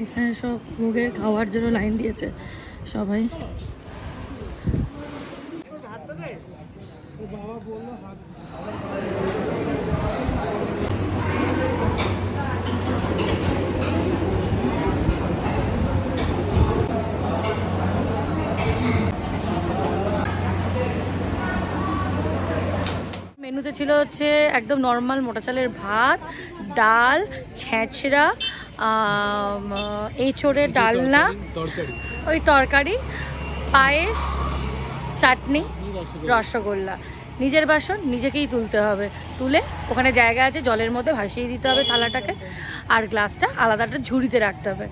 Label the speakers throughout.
Speaker 1: এখানে সব ভোগের খাওয়ার জন্য লাইন দিয়েছে সবাই। মেনুতে ছিল হচ্ছে একদম নর্মাল মোটা চালের ভাত, ডাল, ছেঁচড়া, এঁচোড়ের ডালনা, ওই তরকারি, পায়েস, চাটনি, রসগোল্লা। নিজের বাসন নিজেকেই তুলতে হবে, তুলে ওখানে জায়গা আছে জলের মধ্যে ভাসিয়ে দিতে হবে থালাটাকে, আর গ্লাসটা আলাদা একটা ঝুড়িতে রাখতে হবে।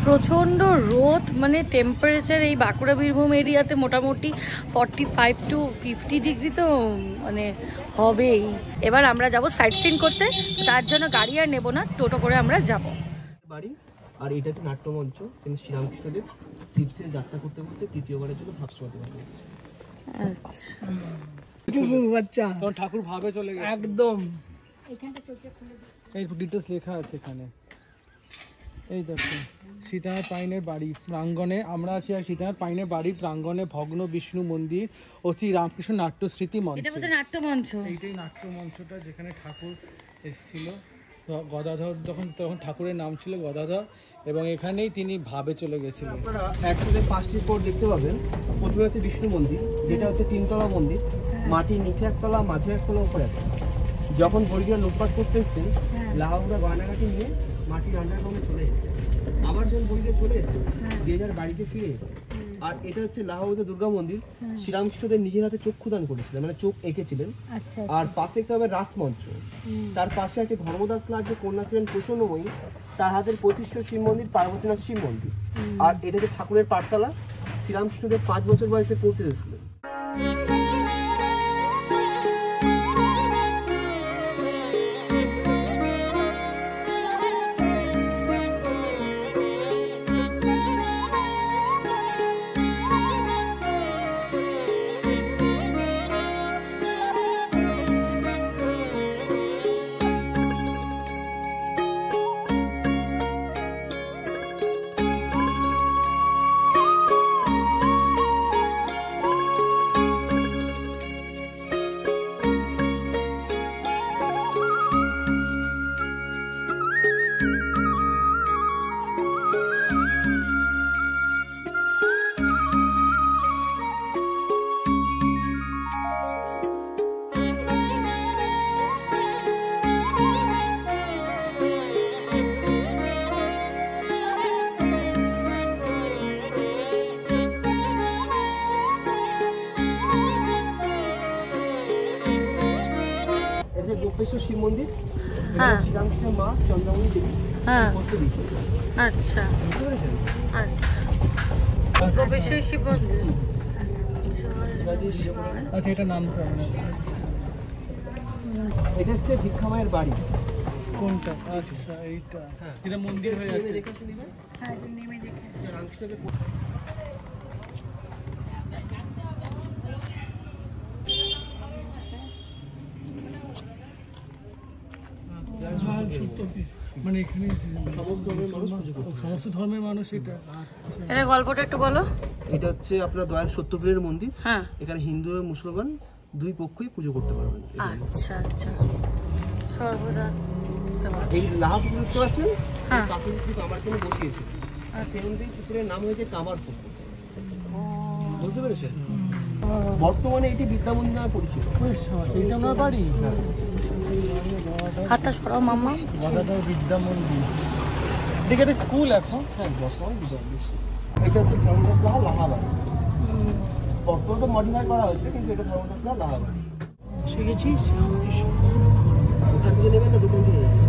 Speaker 1: প্রচণ্ড রোদ, মানে টেম্পারেচার এই বাঁকুড়া বীরভূম এরিয়াতে মোটামুটি 45 to 50 ডিগ্রি তো মানে হবেই। এবার আমরা যাব সাইট সিন করতে, তার জন্য গাড়ি আর নেব না, টোটো করে আমরা যাব
Speaker 2: বাড়ি। আর এটা হচ্ছে নাট্যমঞ্চ, কিন্তু শ্রীরামকৃষ্ণদেব শিবসে যাত্রা করতে করতে তৃতীয়বারের জন্য ভাবসমাতে পারে।
Speaker 3: আচ্ছা, তখন ঠাকুর ভাবে চলে গেছে একদম। এই ডিটেলস লেখা আছে এখানে। এই দেখো সীতানাথ পাইনের বাড়ি প্রাঙ্গণে আমরা আছি, আর সীতানাথ পাইনের বাড়ির প্রাঙ্গণে ভগ্ন বিষ্ণু মন্দির ও শ্রী রামকৃষ্ণ নাট্য স্মৃতি মঞ্চ।
Speaker 1: নাট্যমঞ্চ,
Speaker 3: এইটাই নাট্যমঞ্চটা যেখানে ঠাকুর এসেছিল গদাধর, তখন ঠাকুরের নাম ছিল গদাধর, এবং এখানেই তিনি ভাবে চলে গেছিলেন।
Speaker 2: আপনারা একসাথে 5টি কোট দেখতে পাবেন। প্রথমে হচ্ছে বিষ্ণু মন্দির, যেটা হচ্ছে 3তলা মন্দির, মাটির নিচে একতলা, মাঝে একতলা, উপরে একতলা। যখন বর্গীরা লুটপাট করতে এসছেন, লাহাউড়া গয়নাঘাটি নিয়ে মাটির আন্ডারগ্রাউন্ডে চলে এসেছে। আবার যখন বর্গীরা চলে এসছে, যে যার বাড়িতে ফিরে। আর এটা হচ্ছে লাহাউড়া দুর্গা মন্দির, শ্রীরামকৃষ্ণদেব নিজের হাতে চক্ষুদান করেছিলেন, মানে চোখ এঁকেছিলেন। আর পাশে দেখতে হবে রাসমঞ্চ, তার পাশে আছে ধর্মদাস লাল যে কন্যা ছিলেন প্রসন্নময়ী, তার হাতের প্রতিষ্ঠিত শিব মন্দির, পার্বতীনাথ শিব মন্দির। আর এটা হচ্ছে ঠাকুরের পাঠশালা, শ্রীরামকৃষ্ণদেব 5 বছর বয়সে পড়তে এসেছিলেন। শিব মন্দির, শ্রীরামকৃষ্ণের মা চন্দ্রমণি দেবী।
Speaker 1: আচ্ছা আচ্ছা, গোপেশ্বর শিব মন্দির।
Speaker 3: আচ্ছা, এটা নামটা
Speaker 2: এটা হচ্ছে ভিক্ষা মায়ের বাড়ি।
Speaker 3: কোনটা? আচ্ছা, এইটা যেটা মন্দির হয়ে আছে। মানে এখানে সমস্ত ধর্মের মানুষ। এটা
Speaker 1: গল্পটা একটু বলো।
Speaker 2: এটা হচ্ছে আপনার দয়াল সত্যপীরের মন্দির।
Speaker 1: হ্যাঁ,
Speaker 2: এখানে হিন্দু এবং মুসলমান দুই পক্ষই পুজো করতে পারবেন।
Speaker 1: আচ্ছা আচ্ছা, সর্বদা
Speaker 2: এই লাহা পুকুর দেখতে পাচ্ছেন,
Speaker 1: হ্যাঁ,
Speaker 2: পাশে কিন্তু আমার জন্য বসিয়েছে। সেই অনুযায়ী পুকুরের নাম হয়েছে কামার পুকুর। বুঝতে পেরেছেন? বর্তমানে এটি বিদ্যামন্দির নামে পরিচিত।
Speaker 3: সেইটা আমার বাড়ি।
Speaker 1: হাতটা সরাও মামা।
Speaker 3: গদাধর বিদ্যা মন্দির, এদিকে একটা স্কুল এখন। হ্যাঁ, বর্তমানে বিদ্যা মন্দির।
Speaker 2: এটা হচ্ছে ধর্মদাস লাহা লাহাবাড়ি। বর্তমানে তো মডিফাই করা হয়েছে, কিন্তু এটা ধর্মদাস লাহা লাহাবাড়ি।
Speaker 3: শিখেছি
Speaker 2: ওখান থেকে নেবেন না দোকান থেকে নেবেন?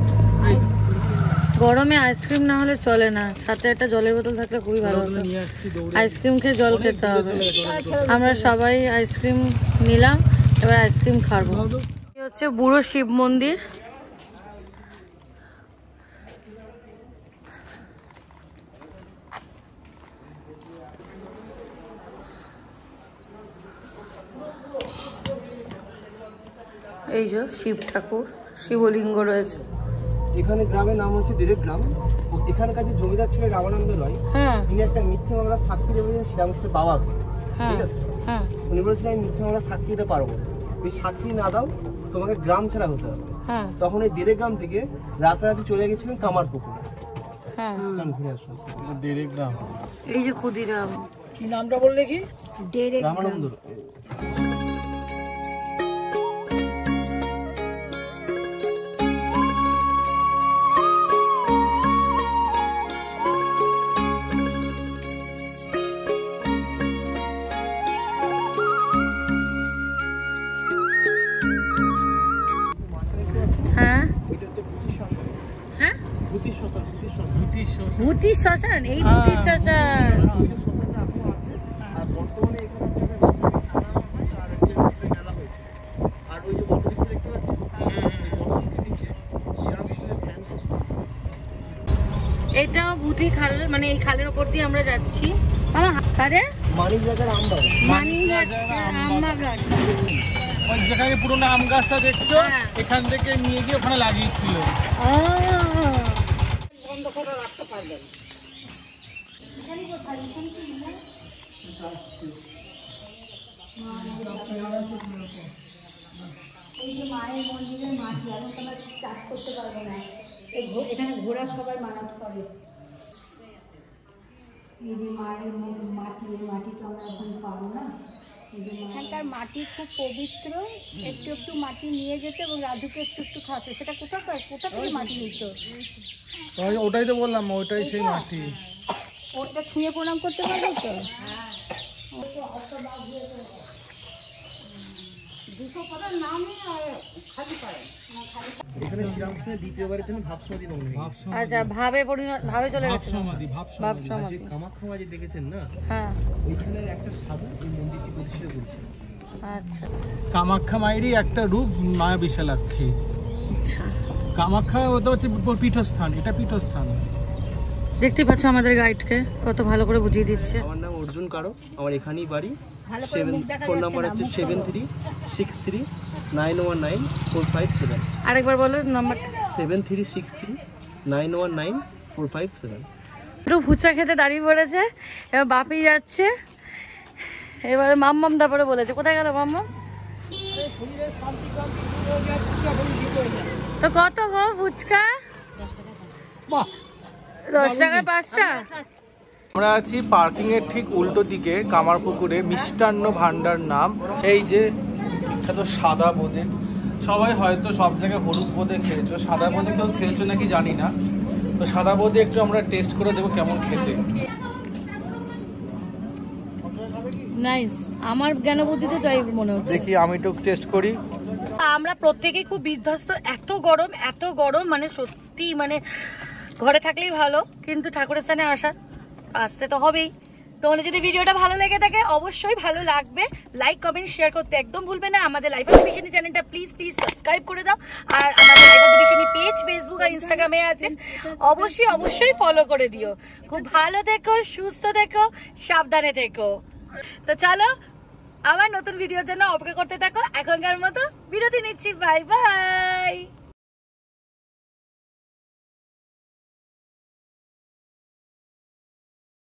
Speaker 1: গরমে আইসক্রিম না হলে চলে না, সাথে একটা জলের বোতল থাকলে খুবই ভালো হতো। আইসক্রিম খেয়ে জল খেতে হবে। আমরা সবাই আইসক্রিম নিলাম, এবার আইসক্রিম খাবো। এই হচ্ছে বুড়ো শিব মন্দির। এই যে শিব ঠাকুর, শিবলিঙ্গ রয়েছে।
Speaker 2: এখানে গ্রামের নাম হচ্ছে দেরেক গ্রাম। এখানকার যে জমিদার ছিলেন রামানন্দ রায়, তিনি একটা মিথ্যে মামলা সাক্ষী দিয়ে বলেছেন শ্রীরামকৃষ্ণের বাবাকে, ঠিক আছে? উনি বলেছিলেন আমি মিথ্যে মামলা সাক্ষী দিতে পারবো না, তুমি সাক্ষী না দাও তোমাকে গ্রাম ছাড়া হতে হবে। তখন এই দেরেক গ্রাম থেকে রাতারাতি চলে গেছিলেন কামারপুকুরে। ঘুরে আসুন।
Speaker 3: দেরেক গ্রাম,
Speaker 1: এই যে ক্ষুদিরাম,
Speaker 3: কি নামটা বললে? কি
Speaker 1: দেরেক
Speaker 2: রামানন্দ।
Speaker 1: ভূতি শ্মশান, এই ভূতি শ্মশান। এটাও ভূতি খাল, মানে এই খালের উপর দিয়ে আমরা যাচ্ছি।
Speaker 3: যেখানে পুরোনো আম গাছটা দেখছো, এখান থেকে নিয়ে গিয়ে ওখানে লাগিয়েছিল। বন্ধ করে রাখতে পারবেন।
Speaker 4: এই যে মায়ের মন্দিরের মাটি, এখন তোমরা চাষ করতে পারবে না। এখানে ঘোড়া সবাই মানত করে। এই যে মায়ের মাটি, এই মাটি তো আমরা এখন পাবো না। এখানকার মাটি খুব পবিত্র, একটু একটু মাটি নিয়ে যেত এবং রাধুকে একটু একটু খাতো। সেটা কোথা থেকে মাটি নিত?
Speaker 3: ওটাই তো বললাম, ওটাই সেই মাটি।
Speaker 4: ওটা ছুঁয়ে প্রণাম করতে পারবে তো?
Speaker 2: এখানে শ্রীরামকৃষ্ণের দ্বিতীয়বারের জন্য ভাব সমাধি ভগ্ন হয়ে গেছে।
Speaker 1: আচ্ছা, ভাবে চলে গেছে। ভাব সমাধি
Speaker 2: কামাখ্যা মাঝে দেখেছেন না?
Speaker 1: হ্যাঁ,
Speaker 2: ওইখানে একটা সাধু এই মন্দিরটি প্রতিষ্ঠা করেছে।
Speaker 1: আচ্ছা,
Speaker 3: কামাখ্যা মায়েরই একটা রূপ মা বিশালাক্ষী।
Speaker 1: আচ্ছা,
Speaker 3: কামাখ্যা ওটা হচ্ছে পীঠস্থান, এটা পীঠস্থান।
Speaker 1: দেখতে পাচ্ছ আমাদের গাইডকে কত ভালো করে বুঝিয়ে দিচ্ছে।
Speaker 2: আমার নাম অর্জুন কারো, আমার এখানেই বাড়ি। ফোন নাম্বার হচ্ছে 7363919457।
Speaker 1: আরেকবার বলো নাম্বার।
Speaker 2: 7363919457।
Speaker 1: একটু ফুচকা খেতে দাঁড়িয়ে পড়েছে, এবার বাপি যাচ্ছে। এবার মাম্মাম তারপরে বলেছে, কোথায় গেল মাম্মাম? তো কত গো ফুচকা? 10 টাকার 5টা।
Speaker 3: আমরা আছি পার্কিং এর ঠিক উল্টো দিকে কামারপুকুরে মিষ্টান্ন ভান্ডার নাম। এই যে বিখ্যাত সাদা বোঁদে, সবাই হয়তো সব জায়গায় হলুদ বোঁদে খেয়েছো, সাদা বোঁদে কেউ খেয়েছো নাকি জানি না। তো সাদা বোঁদে একটু আমরা টেস্ট করে দেবো কেমন খেতে।
Speaker 1: নাইস, আমার জ্ঞান বুদ্ধিতে তাই মনে হচ্ছে।
Speaker 3: দেখি আমি একটু টেস্ট করি।
Speaker 1: আমরা প্রত্যেকেই খুব বিধ্বস্ত, এত গরম, মানে সত্যি, মানে ঘরে থাকলেই ভালো, কিন্তু ঠাকুরের স্থানে আসতে তো হবেই। তোমাদের যদি ভিডিওটা ভালো লেগে থাকে, অবশ্যই ভালো লাগবে, লাইক কমেন্ট শেয়ার করতে একদম ভুলবে না। আমাদের লাইফ অফ বিশানি চ্যানেলটা প্লিজ সাবস্ক্রাইব করে দাও। আর আমাদের লাইফ অফ বিশানি পেজ ফেসবুক আর ইনস্টাগ্রামে আছে, অবশ্যই ফলো করে দিও। খুব ভালো থেকো, সুস্থ থেকো, সাবধানে থেকো। তো চলো, আবার নতুন ভিডিওর জন্য অপেক্ষা করতে থাকো। এখনকার মতো বিরতি নিচ্ছি, বাই বাই।